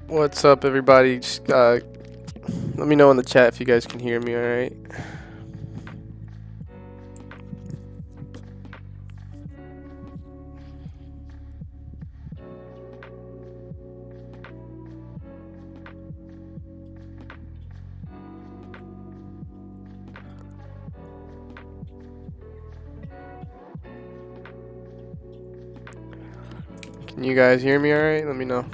What's up, everybody? Just let me know in the chat if you guys can hear me. All right. Can you guys hear me? All right. Let me know.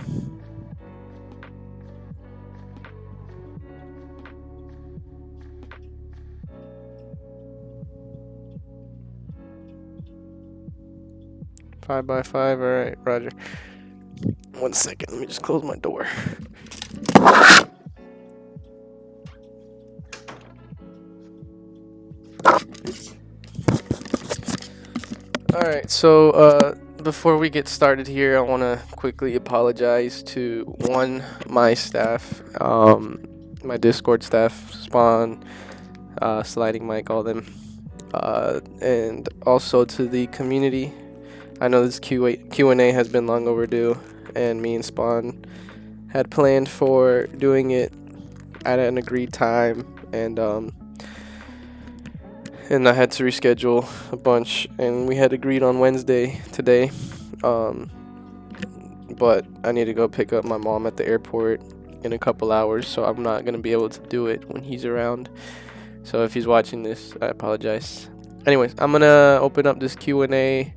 Five by five. All right, Roger. 1 second. Let me just close my door. All right. So before we get started here, I want to quickly apologize to my staff, my Discord staff, Spawn, Sliding Mike, all them, and also to the community. I know this Q&A has been long overdue, and me and Spawn had planned for doing it at an agreed time, and I had to reschedule a bunch, and we had agreed on Wednesday today, but I need to go pick up my mom at the airport in a couple hours, so I'm not gonna be able to do it when he's around. So if he's watching this, I apologize. Anyways, I'm gonna open up this Q&A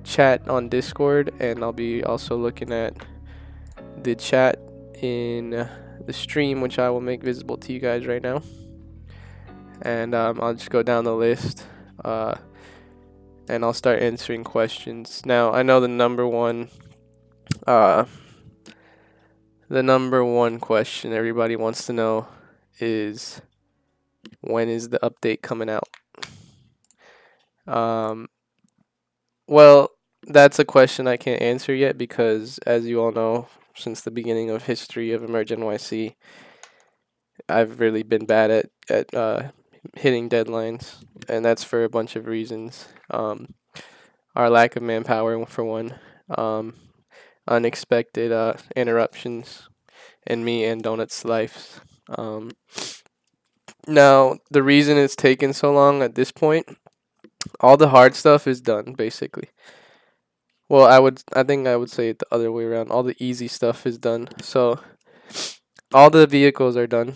chat on Discord, and I'll be also looking at the chat in the stream, which I will make visible to you guys right now. And I'll just go down the list, and I'll start answering questions. Now, I know the number one question everybody wants to know is, when is the update coming out? Well, that's a question I can't answer yet because, as you all know, since the beginning of history of EmergeNYC, I've really been bad at hitting deadlines, and that's for a bunch of reasons. Our lack of manpower, for one, unexpected interruptions in me and Donut's lives. Now, the reason it's taken so long at this point, all the hard stuff is done, basically. Well, I think I would say it the other way around. All the easy stuff is done. So, all the vehicles are done,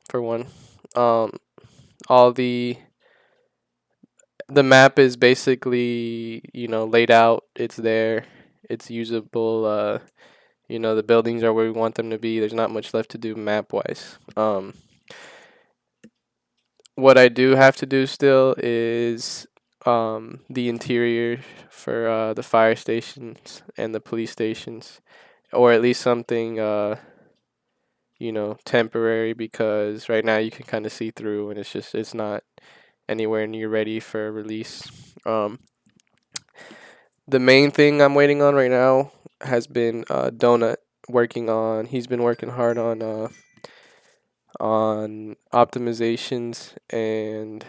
for one. All the map is basically, laid out. It's there. It's usable. The buildings are where we want them to be. There's not much left to do map-wise. What I do have to do still is the interior for the fire stations and the police stations, or at least something temporary, because right now you can kind of see through, and it's not anywhere near ready for release. The main thing I'm waiting on right now has been Donut working on. He's been working hard on optimizations and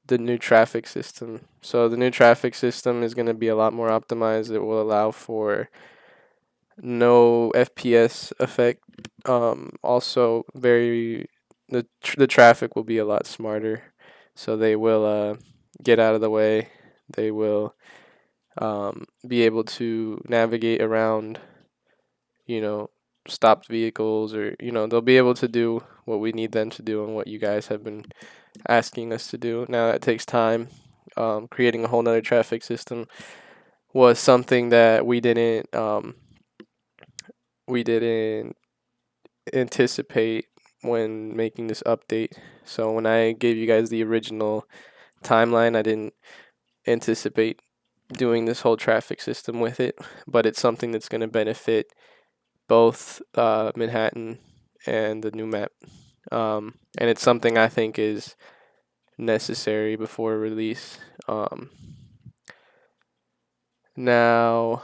the new traffic system. So the new traffic system is going to be a lot more optimized. It will allow for no FPS effect. Also, the traffic will be a lot smarter. So they will get out of the way. They will be able to navigate around, stopped vehicles, or they'll be able to do what we need them to do and what you guys have been asking us to do. Now that takes time. Creating a whole nother traffic system was something that we didn't anticipate when making this update. So when I gave you guys the original timeline, I didn't anticipate doing this whole traffic system with it, but it's something that's going to benefit both Manhattan and the new map. And it's something I think is necessary before release. Now,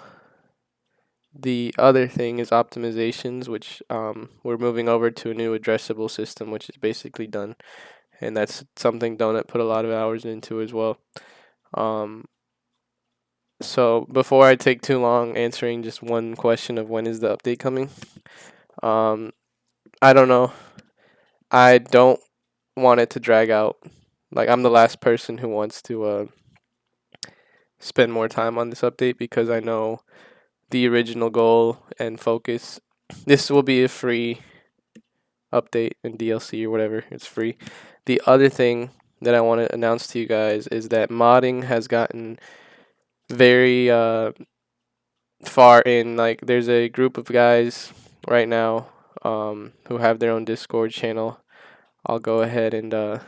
The other thing is optimizations, which we're moving over to a new addressable system, which is basically done, and that's something Donut put a lot of hours into as well. Um, so before I take too long answering just one question of when is the update coming, um, I don't know. I don't want it to drag out. Like, I'm the last person who wants to spend more time on this update because I know the original goal and focus. This will be a free update and DLC or whatever. It's free. The other thing that I want to announce to you guys is that modding has gotten very far in. Like, there's a group of guys right now who have their own Discord channel. I'll go ahead and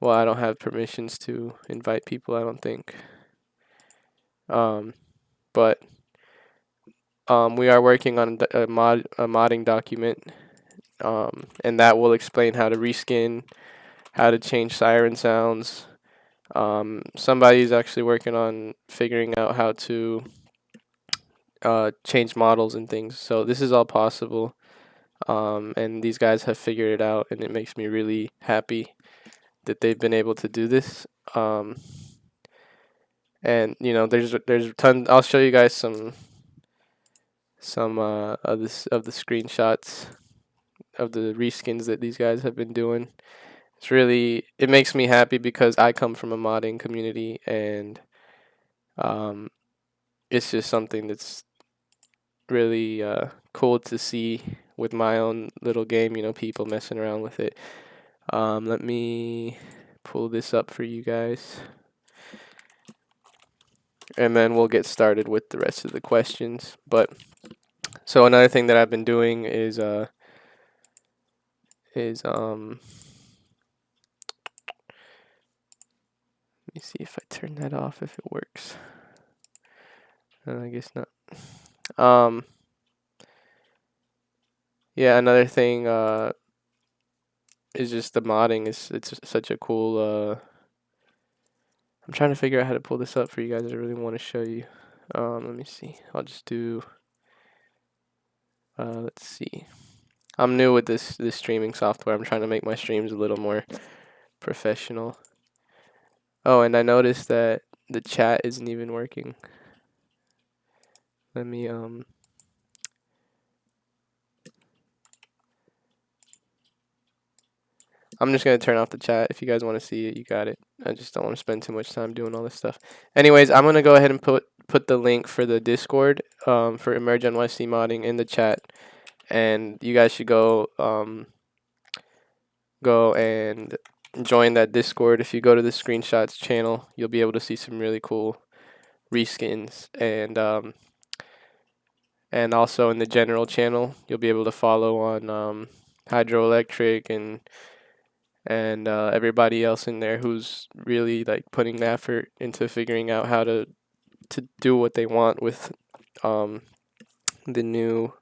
well, I don't have permissions to invite people, I don't think. But we are working on a modding document, and that will explain how to reskin, how to change siren sounds. Somebody's actually working on figuring out how to change models and things. So this is all possible, and these guys have figured it out, and it makes me really happy that they've been able to do this. And there's tons. I'll show you guys some of the screenshots of the reskins that these guys have been doing. It makes me happy because I come from a modding community, and it's just something that's really cool to see with my own little game, people messing around with it. Let me pull this up for you guys, and then we'll get started with the rest of the questions. But so another thing that I've been doing is let me see if I turn that off, if it works. I guess not. Yeah, another thing is just the modding. It's such a cool. I'm trying to figure out how to pull this up for you guys. I really want to show you. Let me see. I'll just do. Let's see. I'm new with this streaming software. I'm trying to make my streams a little more professional. Oh, and I noticed that the chat isn't even working. Let me I'm just gonna turn off the chat. If you guys want to see it, you got it. I just don't want to spend too much time doing all this stuff. Anyways, I'm gonna go ahead and put the link for the Discord for EmergeNYC modding in the chat, and you guys should go and join that Discord. If you go to the screenshots channel, you'll be able to see some really cool reskins, and also in the general channel, you'll be able to follow on Hydroelectric and everybody else in there who's really like putting the effort into figuring out how to do what they want with the new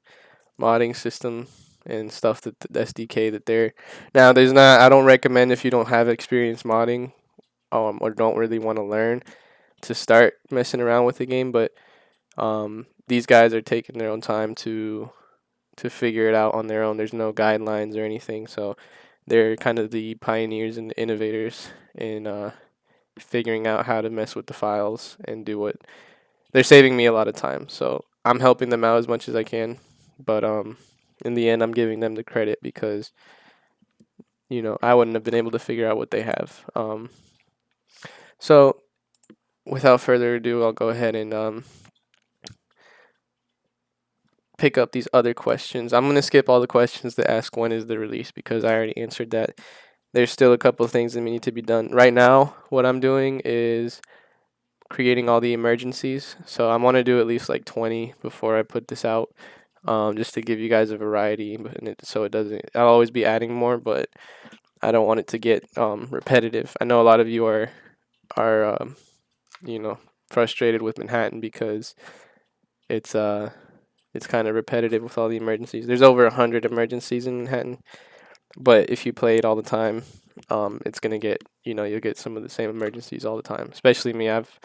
modding system and stuff, that the SDK that they're now. I don't recommend, if you don't have experience modding or don't really want to learn, to start messing around with the game, but these guys are taking their own time to figure it out on their own. There's no guidelines or anything, so they're kind of the pioneers and the innovators in figuring out how to mess with the files and do what they're saving me a lot of time. So I'm helping them out as much as I can, but in the end, I'm giving them the credit because I wouldn't have been able to figure out what they have. So without further ado, I'll go ahead and pick up these other questions. I'm gonna skip all the questions that ask when is the release because I already answered that. There's still a couple of things that need to be done. Right now, what I'm doing is creating all the emergencies. So I want to do at least like 20 before I put this out, just to give you guys a variety. So it doesn't. I'll always be adding more, but I don't want it to get repetitive. I know a lot of you are frustrated with Manhattan because it's kind of repetitive with all the emergencies. There's over 100 emergencies in Manhattan, but if you play it all the time, it's gonna get you'll get some of the same emergencies all the time. Especially me, I've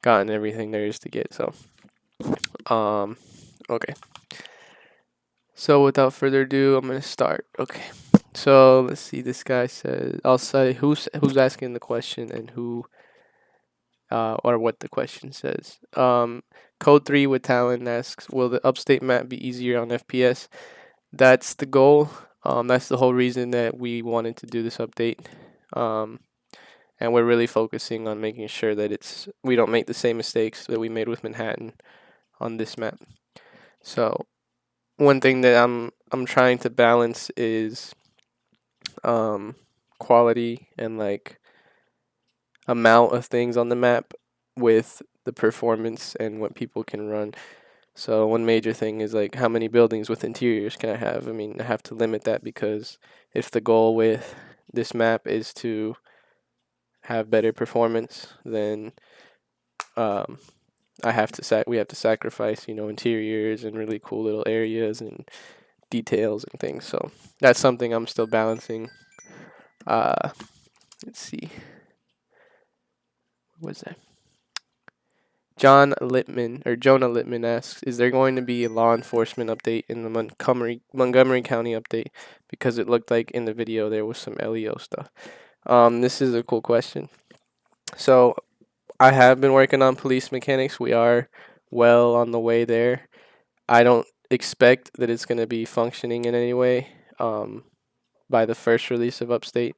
gotten everything there is to get. So Okay. So without further ado, I'm gonna start. Okay. So let's see. This guy says, I'll say who's asking the question and who or what the question says. Code 3 with Talon asks, will the upstate map be easier on FPS? That's the goal. That's the whole reason that we wanted to do this update. Um, and we're really focusing on making sure that we don't make the same mistakes that we made with Manhattan on this map. So one thing that I'm trying to balance is quality and like amount of things on the map with the performance and what people can run. So one major thing is like how many buildings with interiors can I have? I mean, I have to limit that because if the goal with this map is to have better performance, then um, we have to sacrifice, interiors and really cool little areas and details and things. So that's something I'm still balancing. Uh, let's see. What's that? Jonah Littman asks, "Is there going to be a law enforcement update in the Montgomery County update? Because it looked like in the video there was some LEO stuff." This is a cool question. So I have been working on police mechanics. We are well on the way there. I don't expect that it's going to be functioning in any way by the first release of Upstate,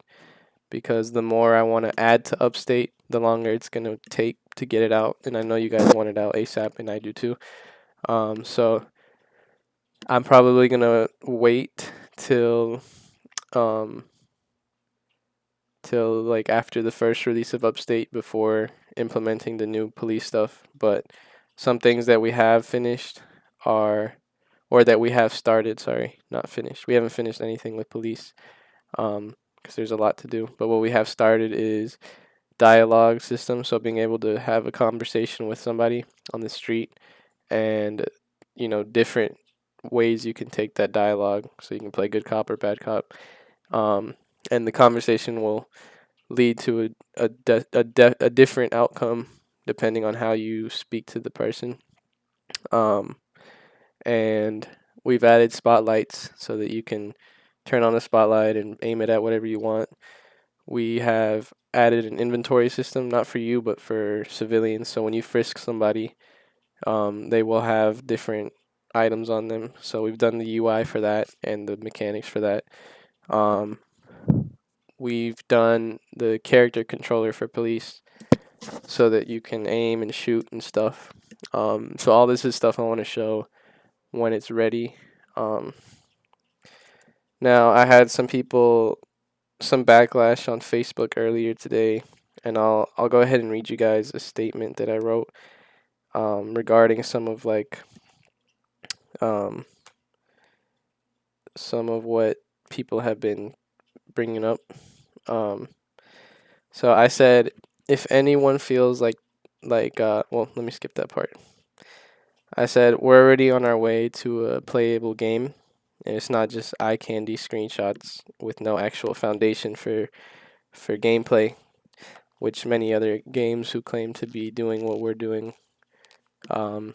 because the more I want to add to Upstate, the longer it's going to take to get it out. And I know you guys want it out ASAP, and I do too. So I'm probably going to wait um, till like after the first release of Upstate before implementing the new police stuff. But some things that we have finished are, or that we have started, sorry, not finished. We haven't finished anything with police because there's a lot to do. But what we have started is dialogue system. So being able to have a conversation with somebody on the street and, different ways you can take that dialogue. So you can play good cop or bad cop. And the conversation will lead to a different outcome depending on how you speak to the person. And we've added spotlights so that you can turn on a spotlight and aim it at whatever you want. We have added an inventory system, not for you, but for civilians. So when you frisk somebody, they will have different items on them. So we've done the UI for that and the mechanics for that. We've done the character controller for police so that you can aim and shoot and stuff. So all this is stuff I want to show when it's ready. Now I had some backlash on Facebook earlier today, and I'll go ahead and read you guys a statement that I wrote regarding some of what people have been bringing up. So I said, if anyone feels well, let me skip that part. I said, we're already on our way to a playable game, and it's not just eye candy screenshots with no actual foundation for gameplay, which many other games who claim to be doing what we're doing have.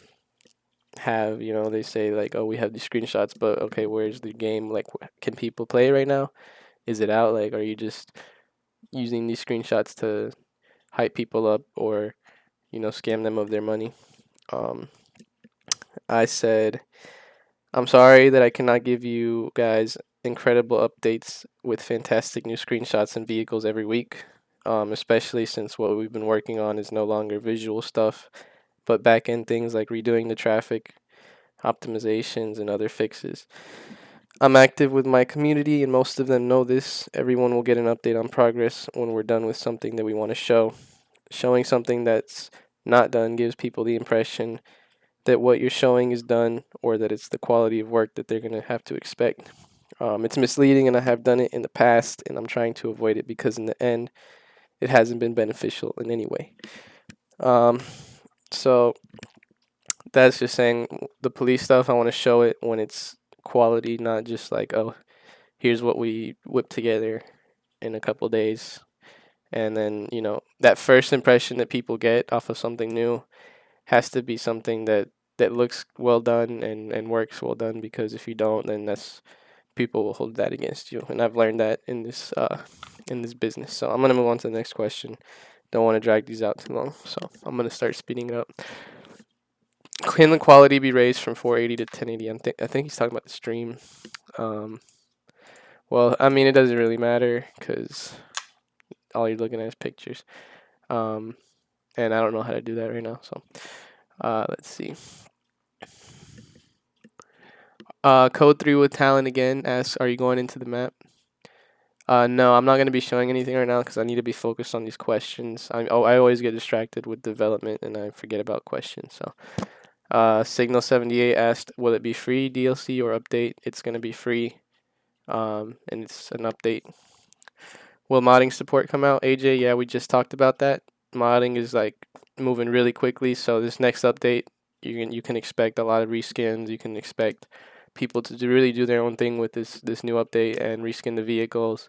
They say like, oh, we have these screenshots, but okay, where's the game? Like, can people play right now? Is it out? Like, are you just using these screenshots to hype people up or scam them of their money? I said, I'm sorry that I cannot give you guys incredible updates with fantastic new screenshots and vehicles every week, especially since what we've been working on is no longer visual stuff, but back end things like redoing the traffic, optimizations, and other fixes. I'm active with my community, and most of them know this. Everyone will get an update on progress when we're done with something that we want to show. Showing something that's not done gives people the impression that what you're showing is done or that it's the quality of work that they're going to have to expect. It's misleading, and I have done it in the past, and I'm trying to avoid it because in the end, it hasn't been beneficial in any way. So that's just saying the police stuff, I want to show it when it's quality, not just like, oh, here's what we whipped together in a couple days. And then, that first impression that people get off of something new has to be something that that looks well done and works well done, because if you don't, then that's people will hold that against you. And I've learned that in this business. So I'm gonna move on to the next question. Don't want to drag these out too long, so I'm gonna start speeding it up. Can the quality be raised from 480 to 1080? I think he's talking about the stream. Well, I mean, it doesn't really matter because all you're looking at is pictures. And I don't know how to do that right now. So let's see. Code 3 with talent again asks, are you going into the map? No, I'm not going to be showing anything right now because I need to be focused on these questions. I always get distracted with development and I forget about questions. So, Signal 78 asked, will it be free DLC or update? It's going to be free, and it's an update. Will modding support come out, AJ? Yeah, we just talked about that. Modding is like moving really quickly, so this next update, you can expect a lot of reskins. You can expect people to really do their own thing with this new update and reskin the vehicles.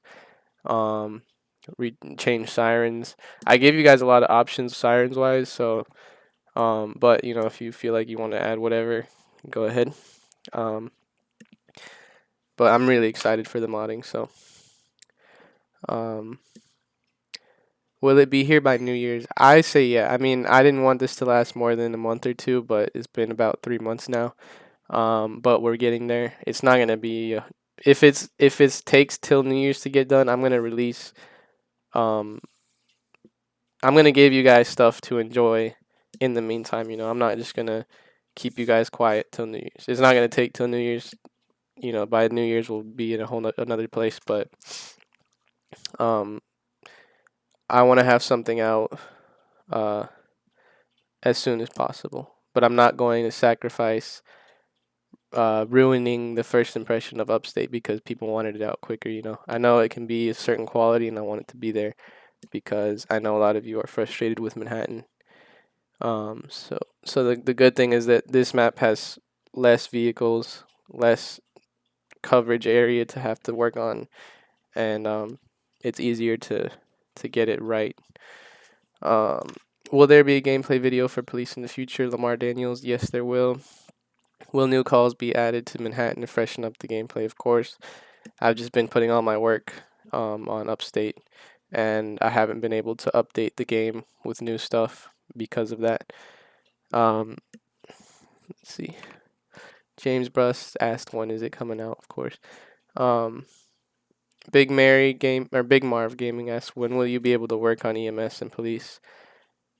Change sirens. I gave you guys a lot of options sirens wise, so but you know, if you feel like you want to add whatever, go ahead. But I'm really excited for the modding, so will it be here by New Year's? I say yeah. I mean, I didn't want this to last more than a month or two, but it's been about 3 months now. But we're getting there. It's not gonna be if it takes till New Year's to get done. I'm gonna release. I'm gonna give you guys stuff to enjoy in the meantime. You know, I'm not just gonna keep you guys quiet till New Year's. It's not gonna take till New Year's. You know, by New Year's we'll be in a whole another place. But I want to have something out as soon as possible. But I'm not going to sacrifice ruining the first impression of Upstate because people wanted it out quicker. You know, I know it can be a certain quality, and I want it to be there because I know a lot of you are frustrated with Manhattan. So the good thing is that this map has less vehicles, less coverage area to have to work on, and it's easier to get it right. Will there be a gameplay video for police in the future? Lamar Daniels, yes, there will. Will new calls be added to Manhattan to freshen up the gameplay? Of course. I've just been putting all my work on Upstate, and I haven't been able to update the game with new stuff because of that. Let's see. James Brust asked, when is it coming out? Of course. Big Marv Gaming asked, when will you be able to work on EMS and police?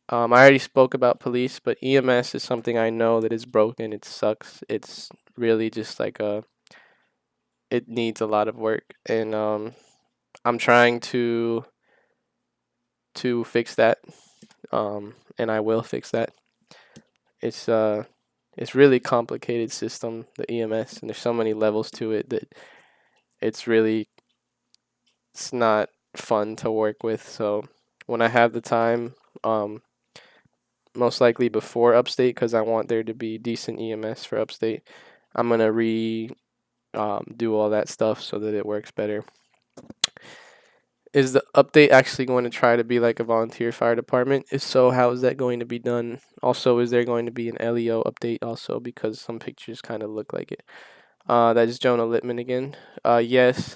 I already spoke about police, but EMS is something I know that is broken. It sucks. It's really just like it needs a lot of work, and I'm trying to fix that, and I will fix that. It's really complicated system, the EMS, and there's so many levels to it that it's not fun to work with. So when I have the time, most likely before Upstate, because I want there to be decent EMS for Upstate, I'm gonna do all that stuff so that it works better. Is the update actually going to try to be like a volunteer fire department? If so, how is that going to be done? Also, is there going to be an LEO update also, because some pictures kind of look like it? That is Jonah Littman again. Yes,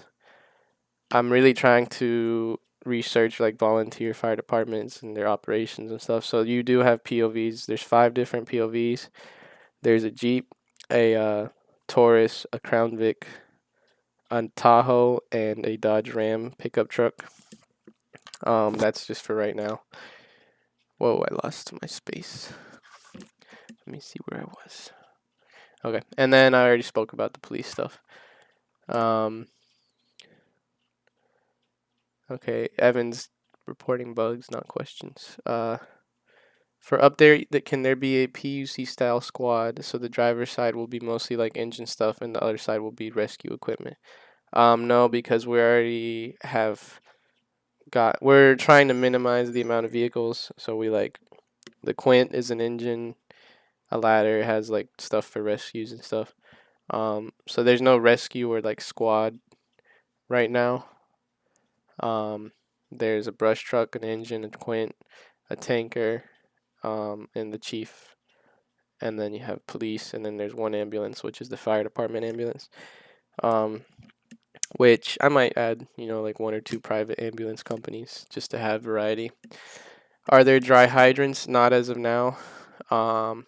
I'm really trying to research like volunteer fire departments and their operations and stuff. So you do have POVs. There's 5 different POVs. There's a Jeep, a Taurus, a Crown Vic, a Tahoe, and a Dodge Ram pickup truck. That's just for right now. Whoa, I lost my space. Let me see where I was. Okay, and then I already spoke about the police stuff. Okay, Evans reporting bugs, not questions. For up there, can there be a PUC style squad so the driver's side will be mostly like engine stuff and the other side will be rescue equipment? No, because we already we're trying to minimize the amount of vehicles. So we like the Quint is an engine, a ladder has like stuff for rescues and stuff. So there's no rescue or like squad right now. There's a brush truck, an engine, a Quint, a tanker, and the chief and then you have police, and then there's one ambulance, which is the fire department ambulance. Um, which I might add, like one or two private ambulance companies just to have variety. Are there dry hydrants? Not as of now. Um,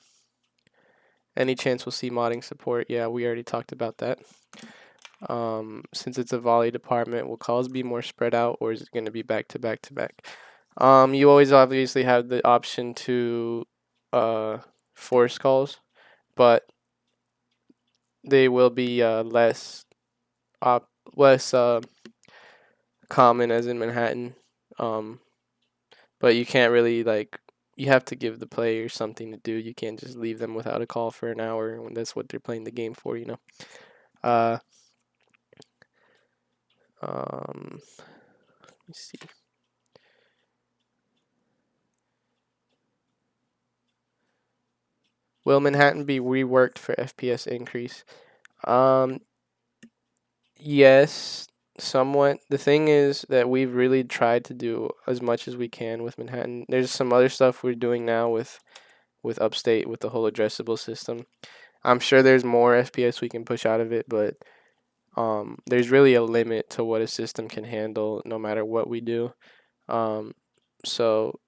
any chance we'll see modding support? Yeah, we already talked about that. Since it's a volley department, will calls be more spread out, or is it going to be back to back to back? You always obviously have the option to force calls, but they will be less common as in Manhattan. Um, but you can't really you have to give the players something to do. You can't just leave them without a call for an hour when that's what they're playing the game for. Uh, let me see. Will Manhattan be reworked for FPS increase? Um, yes, somewhat. The thing is that we've really tried to do as much as we can with Manhattan. There's some other stuff we're doing now with Upstate with the whole addressable system. I'm sure there's more FPS we can push out of it, but there's really a limit to what a system can handle no matter what we do. Um, so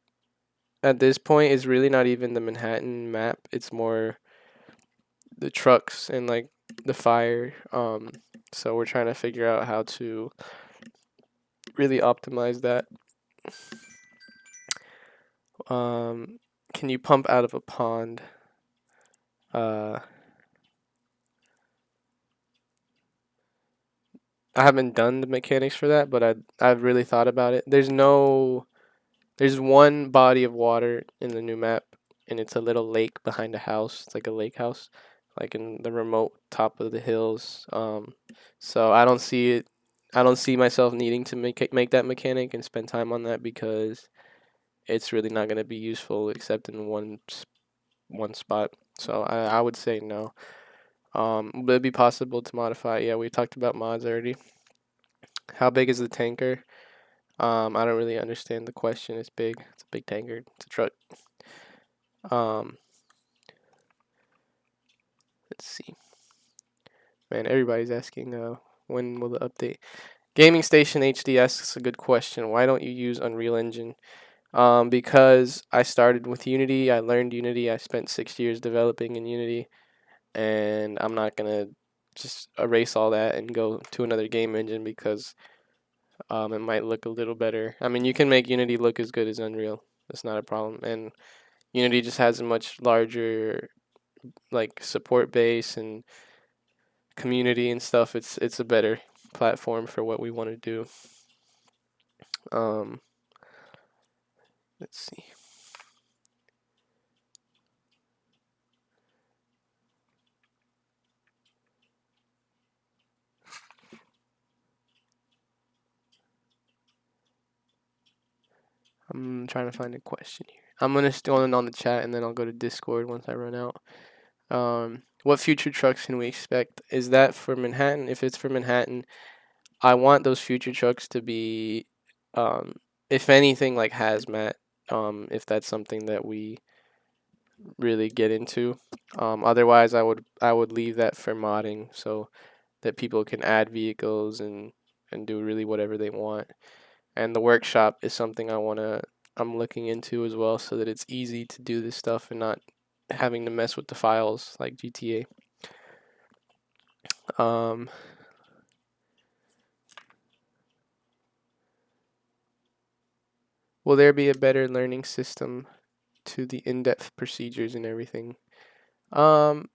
at this point, it's really not even the Manhattan map. It's more the trucks and the fire. So we're trying to figure out how to really optimize that. Can you pump out of a pond? I haven't done the mechanics for that, but I've really thought about it. There's one body of water in the new map, and it's a little lake behind a house. It's like a lake house, like in the remote top of the hills. So I don't see myself needing to make that mechanic and spend time on that because it's really not going to be useful except in one spot. So I would say no. Would it be possible to modify? Yeah, we talked about mods already. How big is the tanker? I don't really understand the question. It's big. It's a big tanker. It's a truck. Um, let's see. Man, everybody's asking when will the update? Gaming Station HD asks a good question. Why don't you use Unreal Engine? Because I started with Unity. I learned Unity. I spent 6 years developing in Unity, and I'm not gonna just erase all that and go to another game engine because it might look a little better. I mean, you can make Unity look as good as Unreal. That's not a problem. And Unity just has a much larger support base and community and stuff. It's a better platform for what we want to do. Um, let's see. I'm trying to find a question here. I'm gonna still on the chat and then I'll go to Discord once I run out. What future trucks can we expect? Is that for Manhattan? If it's for Manhattan, I want those future trucks to be, um, if anything, like hazmat. If that's something that we really get into. Otherwise, I would leave that for modding so that people can add vehicles and do really whatever they want. And the workshop is something I'm looking into as well so that it's easy to do this stuff and not having to mess with the files like GTA. Um, will there be a better learning system to the in-depth procedures and everything? Um,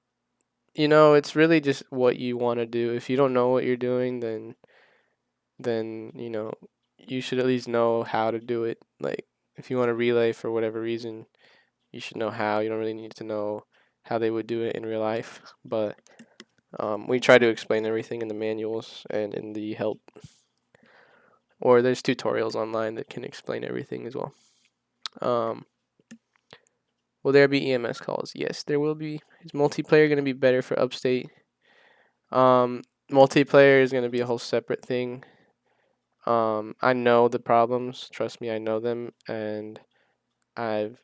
it's really just what you want to do. If you don't know what you're doing, then you should at least know how to do it. Like if you want to relay for whatever reason, you should know how. You don't really need to know how they would do it in real life, but we try to explain everything in the manuals and in the help. Or there's tutorials online that can explain everything as well. Um, will there be EMS calls? Yes, there will be. Is multiplayer going to be better for Upstate? Multiplayer is going to be a whole separate thing. I know the problems. Trust me, I know them, and I've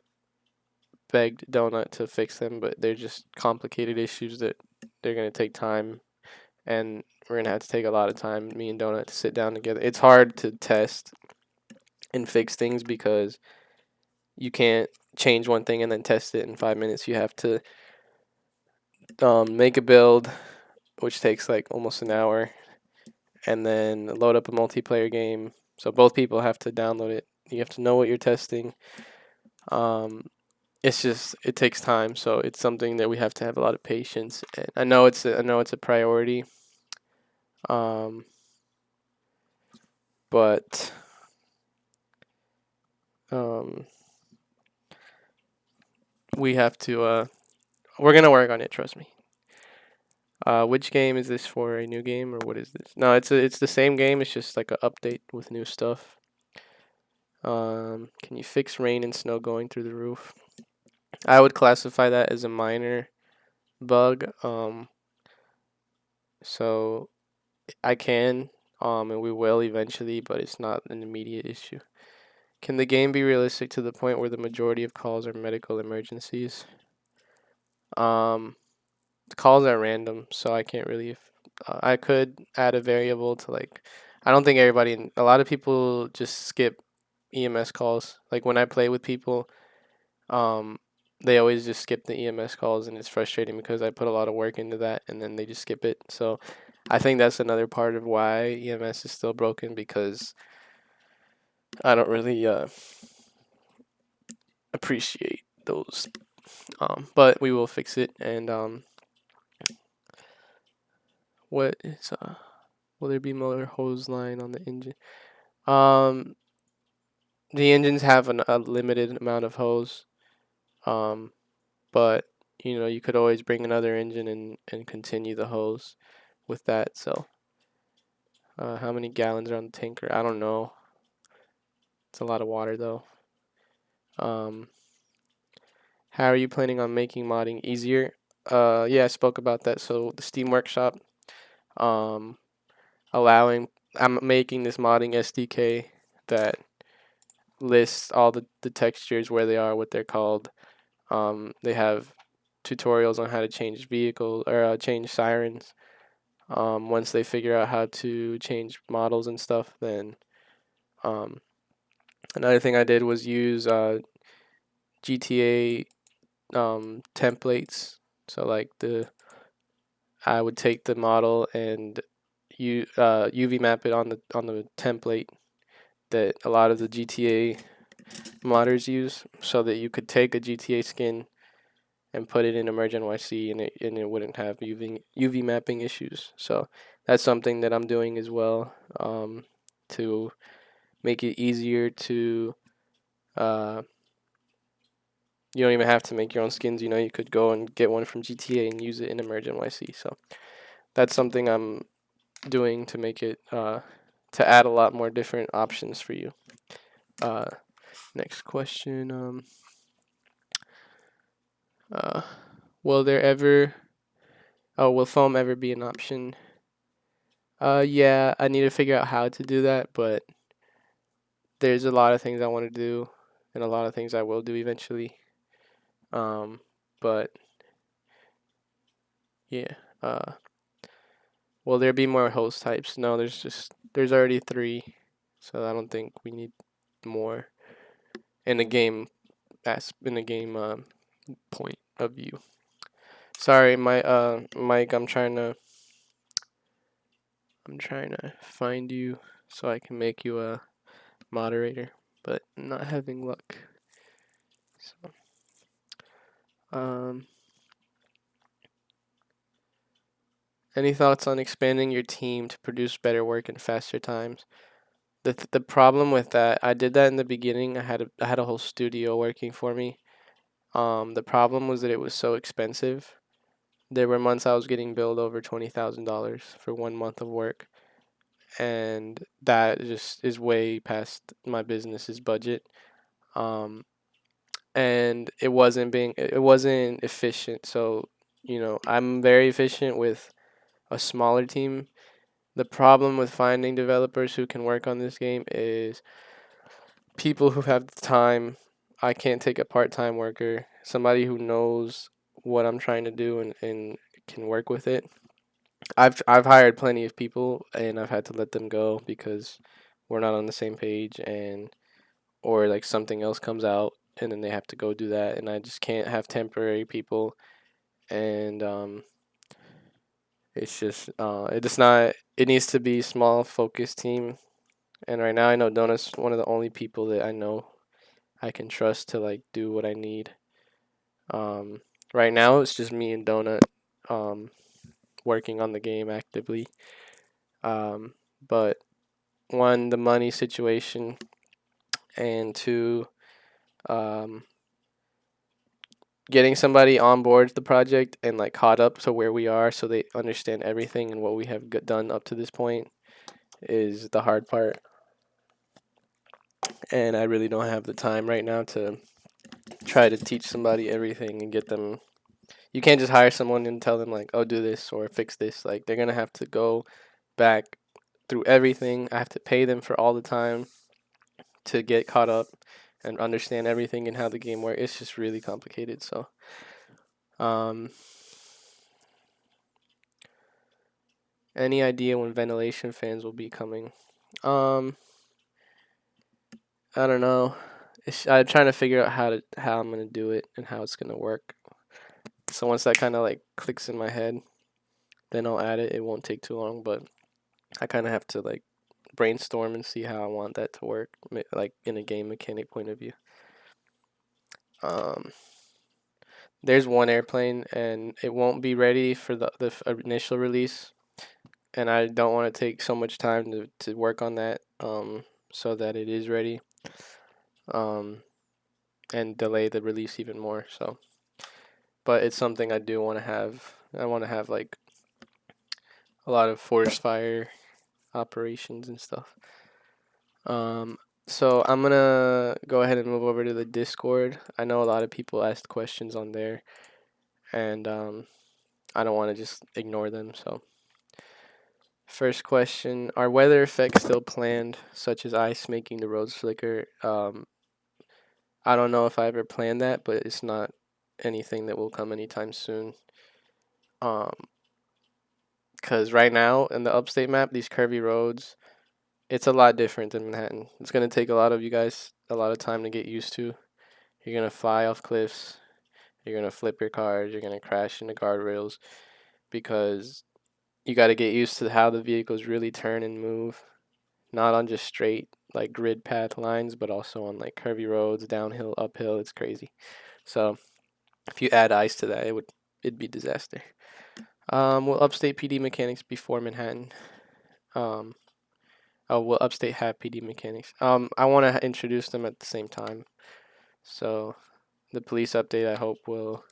begged Donut to fix them, but they're just complicated issues that they're gonna take time, and we're gonna have to take a lot of time, me and Donut, to sit down together. It's hard to test and fix things because you can't change one thing and then test it in 5 minutes. You have to make a build, which takes like almost an hour, and then load up a multiplayer game. So both people have to download it. You have to know what you're testing. It's just it takes time, so it's something that we have to have a lot of patience. And I know it's a priority, um, but um, we have to. We're gonna work on it. Trust me. Which game is this for? A new game or what is this? No, it's the same game. It's just like an update with new stuff. Can you fix rain and snow going through the roof? I would classify that as a minor bug. So I can, and we will eventually, but it's not an immediate issue. Can the game be realistic to the point where the majority of calls are medical emergencies? The calls are random, so I can't really. I could add a variable to like. I don't think everybody. A lot of people just skip EMS calls. Like when I play with people, um, they always just skip the EMS calls, and it's frustrating because I put a lot of work into that, and then they just skip it. So, I think that's another part of why EMS is still broken because I don't really appreciate those. But we will fix it, and what is will there be more hose line on the engine? Um, the engines have a limited amount of hose. Um, but you could always bring another engine and continue the hose with that. So, how many gallons are on the tanker? I don't know. It's a lot of water though. Um, how are you planning on making modding easier? Yeah, I spoke about that. So the Steam Workshop, um, I'm making this modding SDK that lists all the textures, where they are, what they're called. They have tutorials on how to change vehicles or change sirens. Once they figure out how to change models and stuff, then another thing I did was use GTA templates. So like I would take the model and UV map it on the template that a lot of the GTA modders use, so that you could take a GTA skin and put it in EmergeNYC, and it wouldn't have UV mapping issues. So that's something that I'm doing as well, to make it easier to. You don't even have to make your own skins. You could go and get one from GTA and use it in EmergeNYC. So that's something I'm doing to make it to add a lot more different options for you. Next question. Will there ever? Oh, will foam ever be an option? Yeah, I need to figure out how to do that, but there's a lot of things I want to do, and a lot of things I will do eventually. But yeah. Will there be more host types? No, there's already 3, so I don't think we need more in the game point of view. Sorry, my Mike, I'm trying to find you so I can make you a moderator, but I'm not having luck. So, any thoughts on expanding your team to produce better work in faster times? The problem with that, I did that in the beginning. I had a whole studio working for me. The problem was that it was so expensive. There were months I was getting billed over $20,000 for 1 month of work, and that just is way past my business's budget. And it wasn't efficient. So, I'm very efficient with a smaller team. The problem with finding developers who can work on this game is people who have the time. I can't take a part-time worker. somebody who knows what I'm trying to do and can work with it. I've hired plenty of people and I've had to let them go because we're not on the same page, and or like something else comes out and then they have to go do that, and I just can't have temporary people. And it's just it's not, it needs to be small focused team. And right now I know Donut's one of the only people that I know I can trust to like do what I need. Um, right now it's just me and Donut um, working on the game actively. But one, the money situation, and two, um, getting somebody on board the project and like caught up to where we are so they understand everything and what we have done up to this point is the hard part. And I really don't have the time right now to try to teach somebody everything and get them. You can't just hire someone and tell them like, "Oh, do this or fix this." Like they're gonna have to go back through everything. I have to pay them for all the time to get caught up and understand everything and how the game works. It's just really complicated. So, um, any idea when ventilation fans will be coming? Um, I don't know. I'm trying to figure out how I'm gonna do it and how it's gonna work. So once that kind of like clicks in my head, then I'll add it. It won't take too long, but I kind of have to like brainstorm and see how I want that to work, like in a game mechanic point of view. Um, there's one airplane, and it won't be ready for the initial release, and I don't want to take so much time to work on that, so that it is ready, um, and delay the release even more. So, but it's something I do want to have. I want to have like a lot of forest fire operations and stuff. Um, so I'm gonna go ahead and move over to the Discord. I know a lot of people asked questions on there, and I don't want to just ignore them. So, first question: are weather effects still planned, such as ice making the roads slicker? I don't know if I ever planned that, but it's not anything that will come anytime soon. Um, because right now in the upstate map, these curvy roads, it's a lot different than Manhattan. It's gonna take a lot of you guys a lot of time to get used to. You're gonna fly off cliffs. You're gonna flip your cars. You're gonna crash into guardrails because you got to get used to how the vehicles really turn and move, not on just straight like grid path lines, but also on like curvy roads, downhill, uphill. It's crazy. So if you add ice to that, it'd be disaster. Will Upstate PD mechanics before Manhattan? Um, will Upstate have PD mechanics? I want to introduce them at the same time. So the police update, I hope, will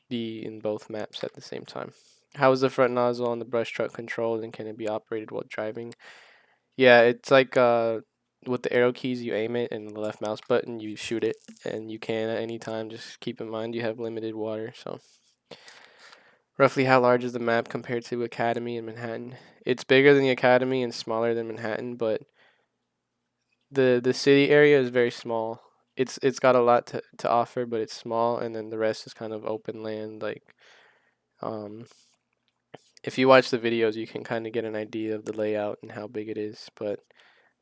be in both maps at the same time. How is the front nozzle on the brush truck controlled, and can it be operated while driving? Yeah, it's like with the arrow keys you aim it and the left mouse button you shoot it, and you can at any time. Just keep in mind you have limited water. So roughly how large is the map compared to Academy and Manhattan? It's bigger than the Academy and smaller than Manhattan, but the city area is very small. It's got a lot to offer, but it's small, and then the rest is kind of open land. Like um, if you watch the videos, you can kind of get an idea of the layout and how big it is. But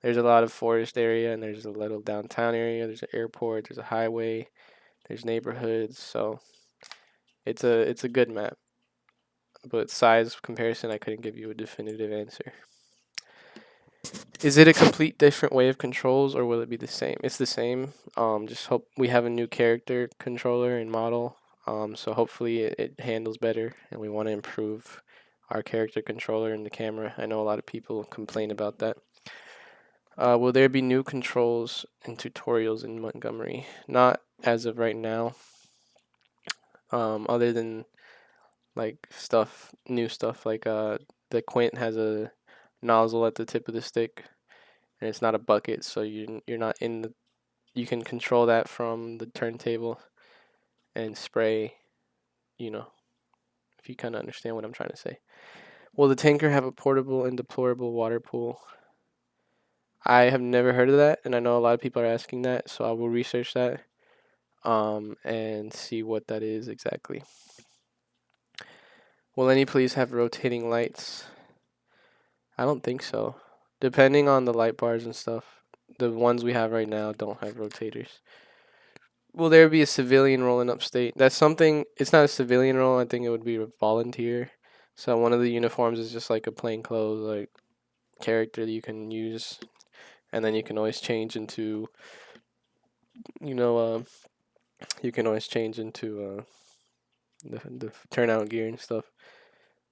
there's a lot of forest area, and there's a little downtown area. There's an airport. There's a highway. There's neighborhoods. So it's a good map. But size comparison, I couldn't give you a definitive answer. Is it a complete different way of controls, or will it be the same? It's the same. Just hope we have a new character controller and model. So hopefully it handles better, and we want to improve our character controller and the camera. I know a lot of people complain about that. Will there be new controls and tutorials in Montgomery? Not as of right now. Other than like new stuff like the Quint has a nozzle at the tip of the stick, and it's not a bucket, so you're not in the. You can control that from the turntable and spray. You know, if you kind of understand what I'm trying to say. Will the tanker have a portable and deployable water pool? I have never heard of that, and I know a lot of people are asking that, so I will research that. and see what that is exactly. Will any police have rotating lights? I don't think so. Depending on the light bars and stuff, the ones we have right now don't have rotators. Will there be a civilian role in upstate? That's something. It's not a civilian role. I think it would be a volunteer. So one of the uniforms is just like a plain clothes like character that you can use, and then you can always change into, you know, you can always change into the turnout gear and stuff.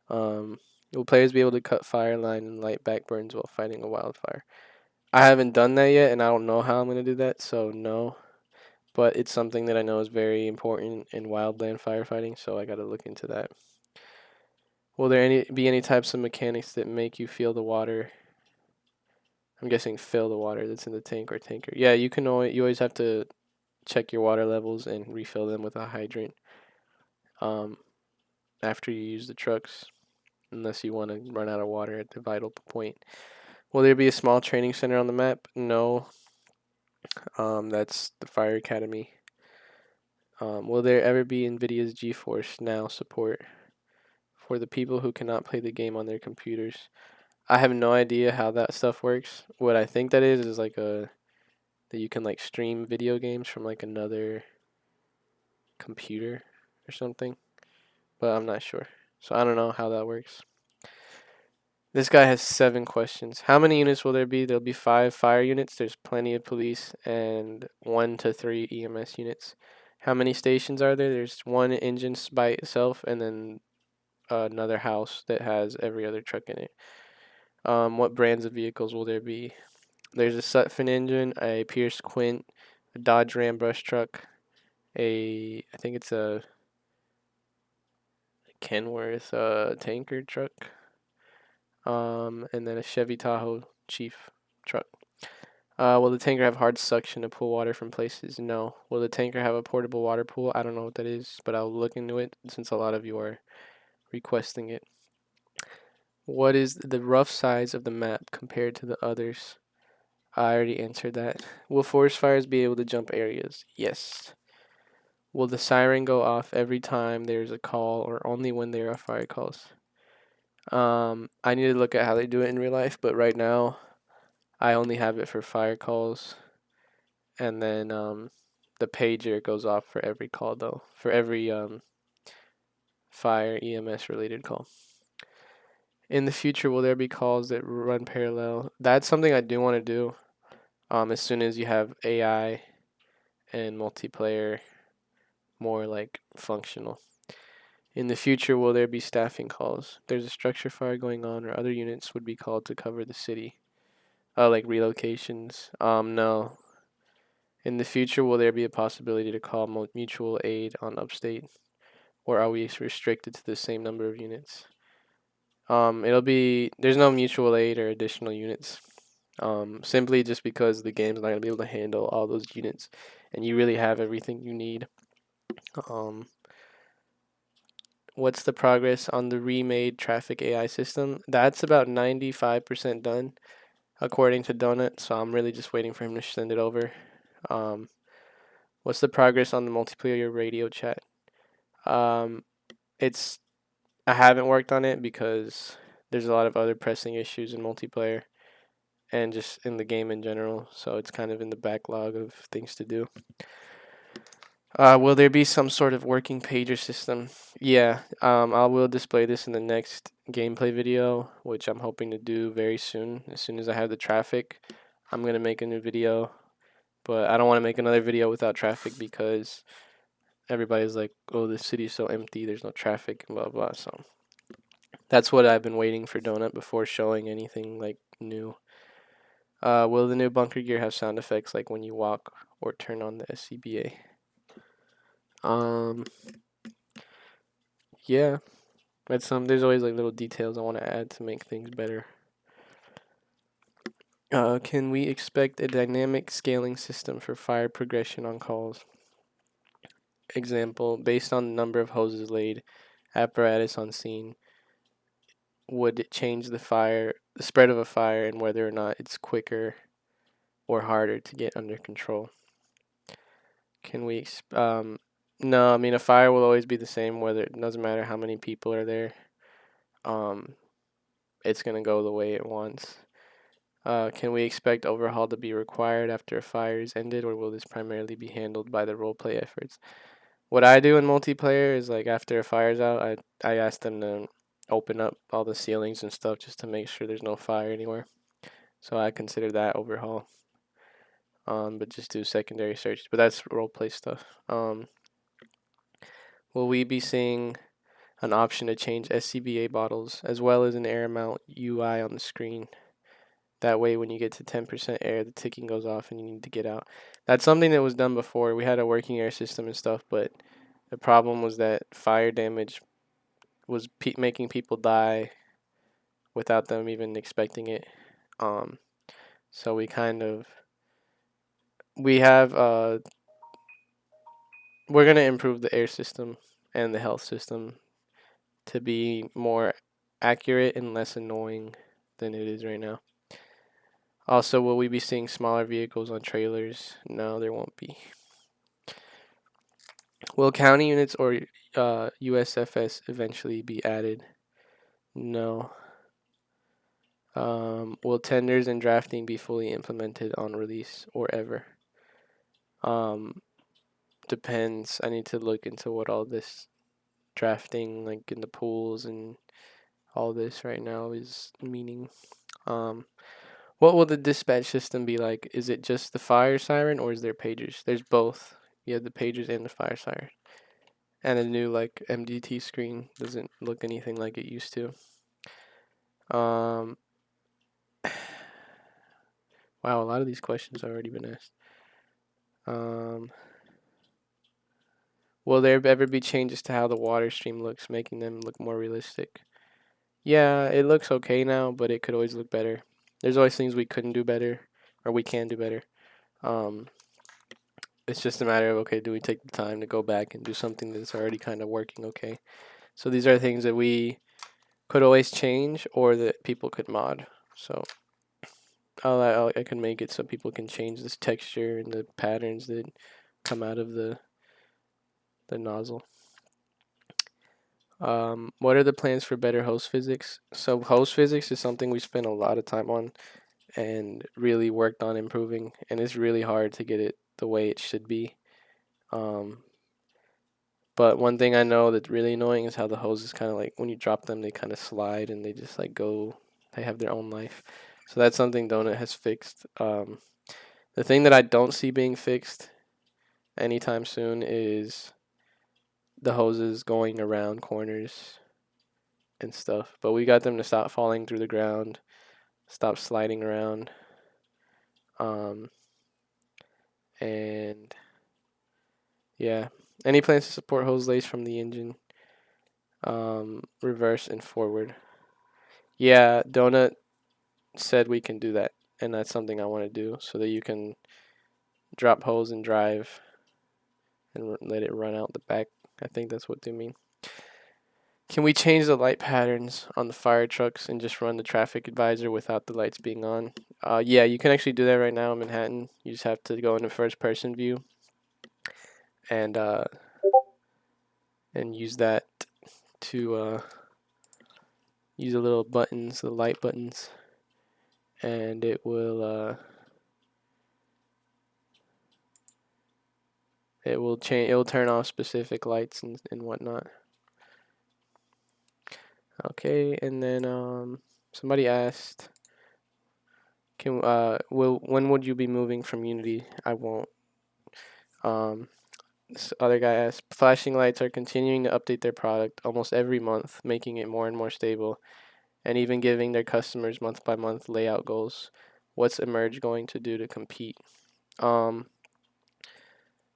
Um, will players be able to cut fire line and light backburns while fighting a wildfire? I haven't done that yet, and I don't know how I'm gonna do that, so no. But it's something that I know is very important in wildland firefighting, so I gotta look into that. Will there be any types of mechanics that make you feel the water? I'm guessing fill the water that's in the tank or tanker. Yeah, you always have to check your water levels and refill them with a hydrant um, after you use the trucks, unless you want to run out of water at the vital point. Will there be a small training center on the map? No. That's the Fire Academy. Will there ever be NVIDIA's GeForce Now support for the people who cannot play the game on their computers? I have no idea how that stuff works. What I think that is like that you can like stream video games from like another computer or something, but I'm not sure. So I don't know how that works. This guy has 7 questions. How many units will there be? There'll be 5 fire units. There's plenty of police and 1 to 3 EMS units. How many stations are there? There's one engine by itself, and then another house that has every other truck in it. What brands of vehicles will there be? There's a Sutphen engine, a Pierce Quint, a Dodge Ram brush truck, I think it's a Kenworth tanker truck, and then a Chevy Tahoe Chief truck. Will the tanker have hard suction to pull water from places? No. Will the tanker have a portable water pool? I don't know what that is, but I'll look into it since a lot of you are requesting it. What is the rough size of the map compared to the others? I already answered that. Will forest fires be able to jump areas? Yes. Will the siren go off every time there's a call or only when there are fire calls? I need to look at how they do it in real life, but right now I only have it for fire calls, and then the pager goes off for every call though, for every fire EMS related call. In the future, will there be calls that run parallel? That's something I do want to do. As soon as you have AI and multiplayer more like functional. In the future, will there be staffing calls? There's a structure fire going on, or other units would be called to cover the city. Like relocations. No. In the future, will there be a possibility to call mutual aid on upstate, or are we restricted to the same number of units? There's no mutual aid or additional units. Simply just because the game's not gonna be able to handle all those units, and you really have everything you need. What's the progress on the remade traffic AI system? That's about 95% done, according to Donut. So I'm really just waiting for him to send it over. What's the progress on the multiplayer radio chat? Um, it's I haven't worked on it because there's a lot of other pressing issues in multiplayer and just in the game in general. So it's kind of in the backlog of things to do. Will there be some sort of working pager system? Yeah, I will display this in the next gameplay video, which I'm hoping to do very soon. As soon as I have the traffic, I'm going to make a new video. But I don't want to make another video without traffic because everybody's like, oh, the city's so empty, there's no traffic, and blah, blah. So that's what I've been waiting for Donut before showing anything like new. Will the new bunker gear have sound effects like when you walk or turn on the SCBA? Yeah, there's always like little details I want to add to make things better. Can we expect a dynamic scaling system for fire progression on calls? Example, based on the number of hoses laid, apparatus on scene, would it change the spread of a fire and whether or not it's quicker or harder to get under control? Can we? No, I mean a fire will always be the same. Whether it doesn't matter how many people are there. Um, it's gonna go the way it wants. Can we expect overhaul to be required after a fire is ended, or will this primarily be handled by the roleplay efforts? What I do in multiplayer is like after a fire's out, I ask them to open up all the ceilings and stuff just to make sure there's no fire anywhere. So I consider that overhaul. But just do secondary searches. But that's roleplay stuff. Will we be seeing an option to change SCBA bottles as well as an air amount UI on the screen? That way, when you get to 10% air, the ticking goes off and you need to get out. That's something that was done before. We had a working air system and stuff, but the problem was that fire damage was making people die without them even expecting it. Um, so we have we're gonna improve the air system and the health system to be more accurate and less annoying than it is right now. Also, will we be seeing smaller vehicles on trailers? No, there won't be. Will county units or USFS eventually be added? No. Will tenders and drafting be fully implemented on release or ever? Um, Depends. I need to look into what all this drafting, like in the pools and all this right now, is meaning. Um, what will the dispatch system be like? Is it just the fire siren or is there pagers? There's both. You have the pagers and the fire siren. And a new like MDT screen doesn't look anything like it used to. Um, wow, a lot of these questions have already been asked. Will there ever be changes to how the water stream looks, making them look more realistic? Yeah, it looks okay now, but it could always look better. There's always things we couldn't do better, or we can do better. Um, it's just a matter of, okay, do we take the time to go back and do something that's already kind of working okay? So these are things that we could always change or that people could mod. So I can make it so people can change this texture and the patterns that come out of the nozzle. What are the plans for better host physics? So host physics is something we spent a lot of time on and really worked on improving, and it's really hard to get it the way it should be. But one thing I know that's really annoying is how the hoses kind of like when you drop them, they kind of slide and they just like go. They have their own life. So that's something Donut has fixed. The thing that I don't see being fixed anytime soon is the hoses going around corners and stuff. But we got them to stop falling through the ground, stop sliding around, and yeah. Any plans to support hose lace from the engine, reverse and forward? Yeah, Donut said we can do that, and that's something I want to do so that you can drop hose and drive and let it run out the back. I think that's what they mean. Can we change the light patterns on the fire trucks and just run the traffic advisor without the lights being on? Yeah, you can actually do that right now in Manhattan. You just have to go into first person view and use that to use the little buttons, the light buttons, and it will change. It will turn off specific lights and whatnot. Okay, and then somebody asked, when would you be moving from Unity? I won't. This other guy asked, flashing lights are continuing to update their product almost every month, making it more and more stable, and even giving their customers month by month layout goals. What's Emerge going to do to compete?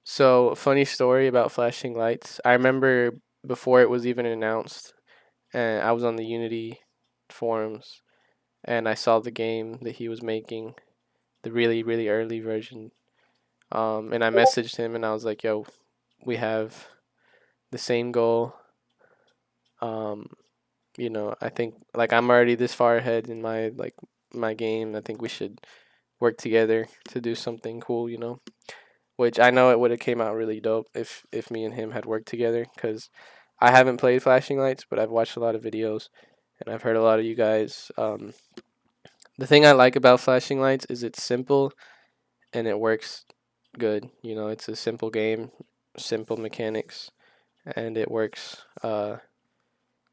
So funny story about flashing lights. I remember before it was even announced, and I was on the Unity forums, and I saw the game that he was making, the really really early version. And I messaged him and I was like, "Yo, we have the same goal. Um, I think like I'm already this far ahead in my game. I think we should work together to do something cool. which I know it would have came out really dope if me and him had worked together. Because I haven't played Flashing Lights, but I've watched a lot of videos and I've heard a lot of you guys. The thing I like about Flashing Lights is it's simple and it works good. You know, it's a simple game, simple mechanics, and it works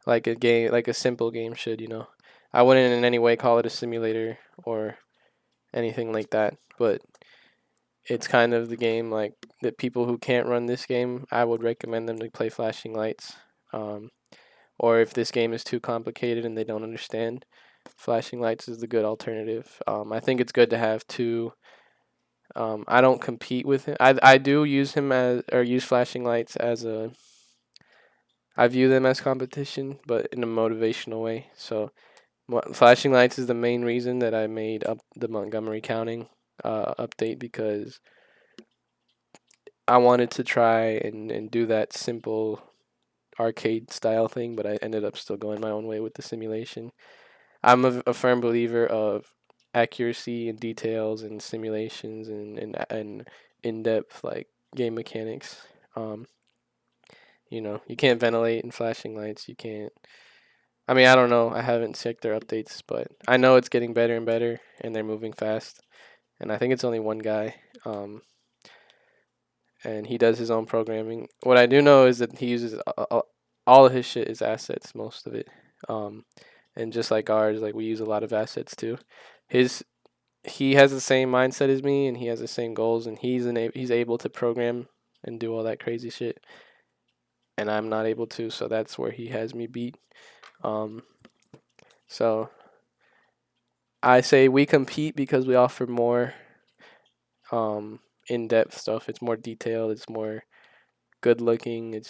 like a game, like a simple game should. You know, I wouldn't in any way call it a simulator or anything like that, but it's kind of the game like that people who can't run this game, I would recommend them to play Flashing Lights. Um, or if this game is too complicated and they don't understand, Flashing Lights is the good alternative. I think it's good to have two. I don't compete with him. I do use him as or use Flashing Lights as a. I view them as competition, but in a motivational way. So Flashing Lights is the main reason that I made up the Montgomery counting update because I wanted to try and do that simple arcade style thing, but I ended up still going my own way with the simulation. I'm a firm believer of accuracy and details and simulations and in depth like game mechanics. Um, you know, you can't ventilate in Flashing Lights. You can't. I mean, I don't know. I haven't checked their updates, but I know it's getting better and better, and they're moving fast. And I think it's only one guy. And he does his own programming. What I do know is that he uses all of his shit is assets, most of it. Um, and just like ours, like we use a lot of assets too. His he has the same mindset as me, and he has the same goals, and he's able to program and do all that crazy shit, and I'm not able to. So that's where he has me beat. Um, so I say we compete because we offer more in-depth stuff. It's more detailed. It's more good looking.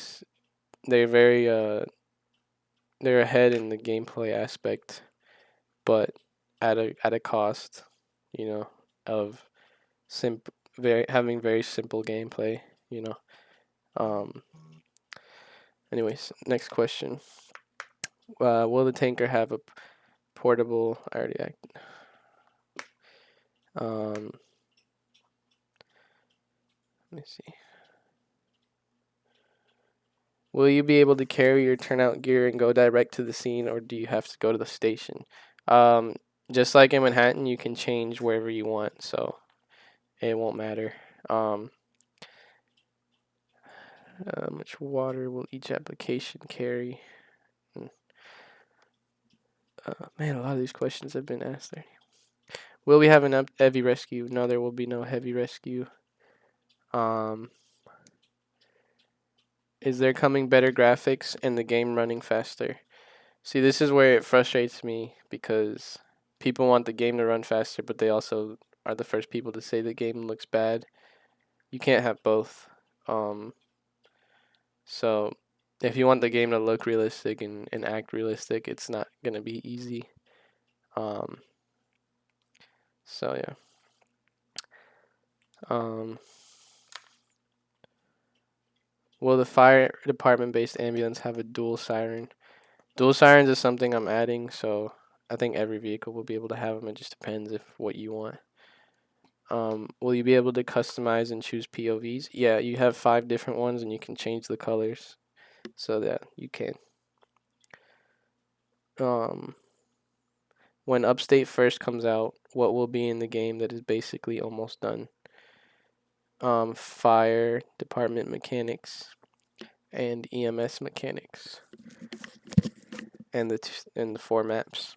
They're very they're ahead in the gameplay aspect, but at a cost, you know, of having very simple gameplay, you know. Um anyways, next question. Will the tanker have a portable I already act let me see. Will you be able to carry your turnout gear and go direct to the scene, or do you have to go to the station? Um, just like in Manhattan, you can change wherever you want, so it won't matter. Um, how much water will each application carry? Man, a lot of these questions have been asked there. Will we have an heavy rescue? No, there will be no heavy rescue. Is there coming better graphics and the game running faster? See, this is where it frustrates me because people want the game to run faster, but they also are the first people to say the game looks bad. You can't have both. Um, so if you want the game to look realistic and act realistic, it's not gonna be easy. Um, so yeah. Um, will the fire department based ambulance have a dual siren? Dual sirens is something I'm adding, so I think every vehicle will be able to have them. It just depends if what you want. Will you be able to customize and choose POVs? Yeah, you have 5 different ones, and you can change the colors so that you can. When Upstate first comes out, what will be in the game that is basically almost done? Fire department mechanics and EMS mechanics, and the 4 maps.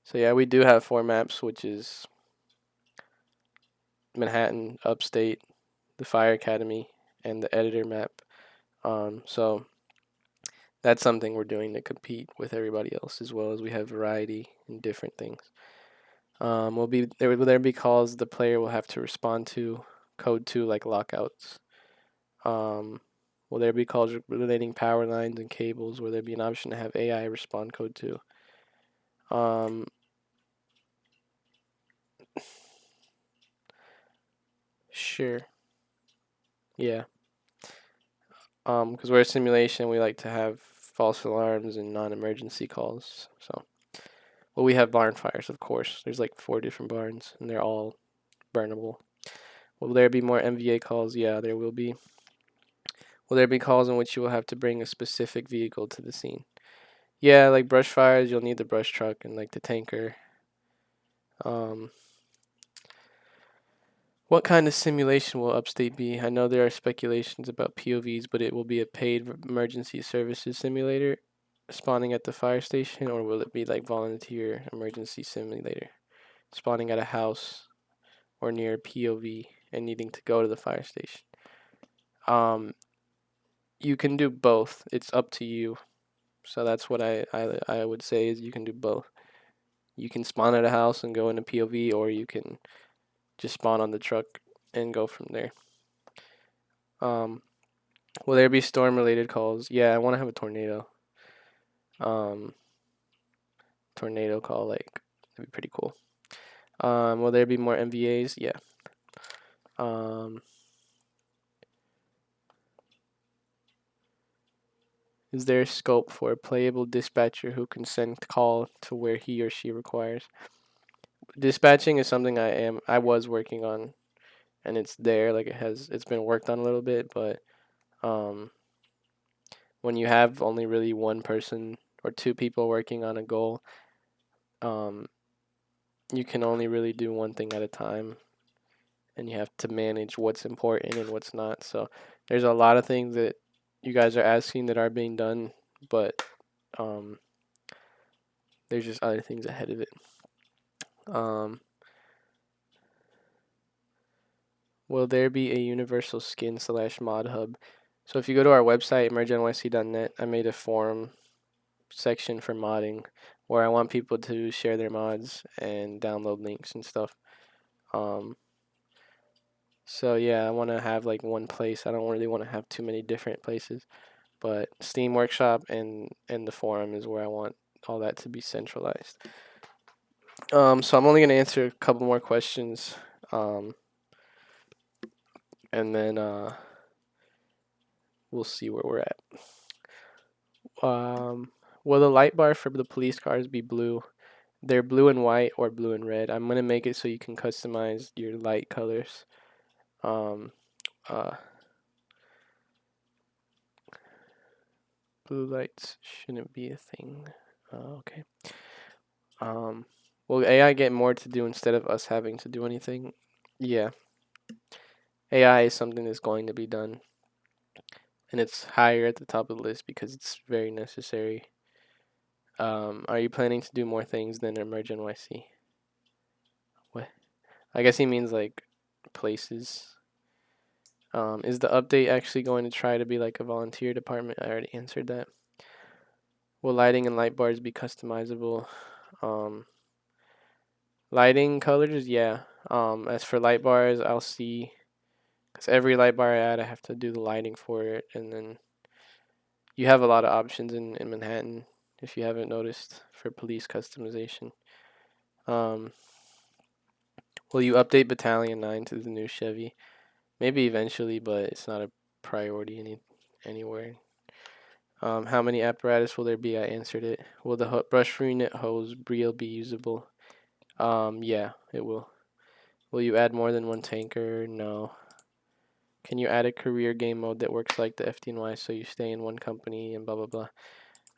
So yeah, we do have 4 maps, which is Manhattan, Upstate, the Fire Academy, and the Editor map. So that's something we're doing to compete with everybody else, as well as we have variety in different things. Will there be calls the player will have to respond to, code to like lockouts? Will there be calls relating power lines and cables? Will there be an option to have AI respond code to? Sure. Yeah. Because we're a simulation, we like to have false alarms and non-emergency calls. So, well, we have barn fires, of course. There's like 4 different barns, and they're all burnable. Will there be more MVA calls? Yeah, there will be. Will there be calls in which you will have to bring a specific vehicle to the scene? Yeah, like brush fires, you'll need the brush truck and like the tanker. What kind of simulation will Upstate be? I know there are speculations about POVs, but it will be a paid emergency services simulator spawning at the fire station, or will it be like volunteer emergency simulator spawning at a house or near POV and needing to go to the fire station? You can do both. It's up to you. So that's what I would say is you can do both. You can spawn at a house and go into POV, or you can just spawn on the truck and go from there. Will there be storm related calls? Yeah, I want to have a tornado. Tornado call, like, that'd be pretty cool. Will there be more MVAs? Yeah. Is there scope for a playable dispatcher who can send call to where he or she requires? Dispatching is something I was working on, and it's there. Like it's been worked on a little bit, but when you have only really one person or two people working on a goal, you can only really do one thing at a time, and you have to manage what's important and what's not. So there's a lot of things that you guys are asking that are being done, but there's just other things ahead of it. Will there be a universal skin / mod hub? So if you go to our website, EmergeNYC.net, I made a forum section for modding where I want people to share their mods and download links and stuff. So yeah, I want to have like one place. I don't really want to have too many different places, but Steam Workshop and the forum is where I want all that to be centralized. So I'm only gonna answer a couple more questions, and then we'll see where we're at. Will the light bar for the police cars be blue? They're blue and white or blue and red. I'm gonna make it so you can customize your light colors. Blue lights shouldn't be a thing. Okay. Will AI get more to do instead of us having to do anything? Yeah. AI is something that's going to be done, and it's higher at the top of the list because it's very necessary. Are you planning to do more things than EmergeNYC? What? I guess he means like places. Is the update actually going to try to be like a volunteer department? I already answered that. Will lighting and light bars be customizable? Lighting colors, yeah. As for light bars, I'll see, because every light bar I add, I have to do the lighting for it, and then you have a lot of options in Manhattan, if you haven't noticed, for police customization. Will you update Battalion 9 to the new Chevy? Maybe eventually, but it's not a priority anywhere. How many apparatus will there be? I answered it. Will the brush unit hose reel be usable? Yeah, it will. Will you add more than one tanker? No. Can you add a career game mode that works like the FDNY so you stay in one company and blah blah blah?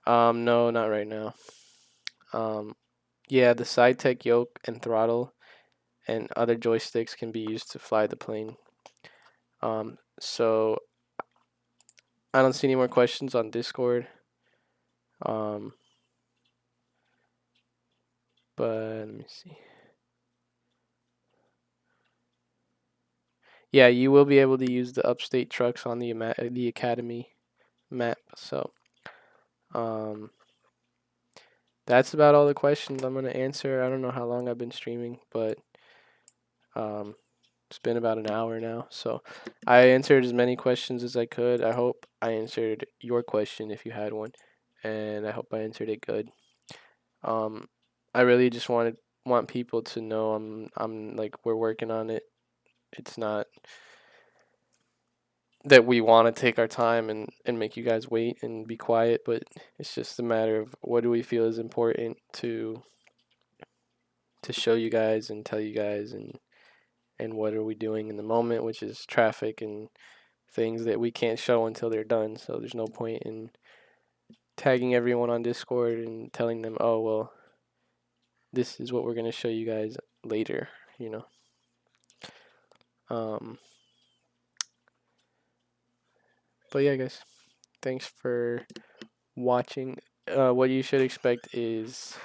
No, not right now. Yeah, the side tech yoke and throttle and other joysticks can be used to fly the plane. So I don't see any more questions on Discord. But let me see. Yeah, you will be able to use the upstate trucks on the academy map. So, that's about all the questions I'm gonna answer. I don't know how long I've been streaming, but it's been about an hour now. So, I answered as many questions as I could. I hope I answered your question if you had one, and I hope I answered it good. I really just want people to know I'm like we're working on it. It's not that we want to take our time and make you guys wait and be quiet, but it's just a matter of what do we feel is important to show you guys and tell you guys, and and what are we doing in the moment, which is traffic and things that we can't show until they're done. So there's no point in tagging everyone on Discord and telling them, oh, well, this is what we're going to show you guys later, you know. But yeah, guys, thanks for watching. What you should expect is,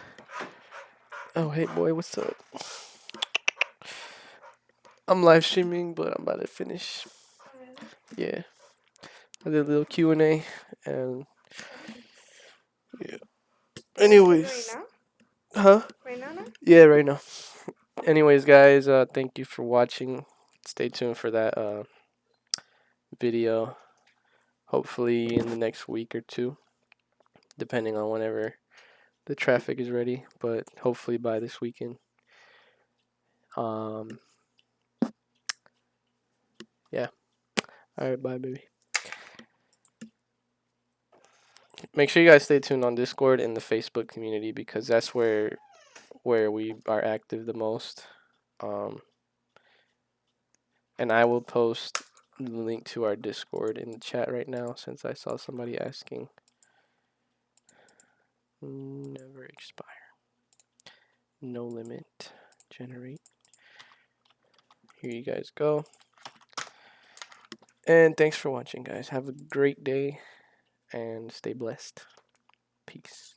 oh, hey, boy, what's up? I'm live streaming, but I'm about to finish. Yeah. I did a little Q&A, and yeah. Anyways. Right now? Huh? Right now? Yeah, right now. Anyways, guys, thank you for watching. Stay tuned for that video. Hopefully in the next week or two, depending on whenever the traffic is ready, but hopefully by this weekend. Yeah. All right, bye, baby. Make sure you guys stay tuned on Discord and the Facebook community, because that's where we are active the most. And I will post the link to our Discord in the chat right now, since I saw somebody asking. Never expire. No limit. Generate. Here you guys go. And thanks for watching, guys. Have a great day and stay blessed. Peace.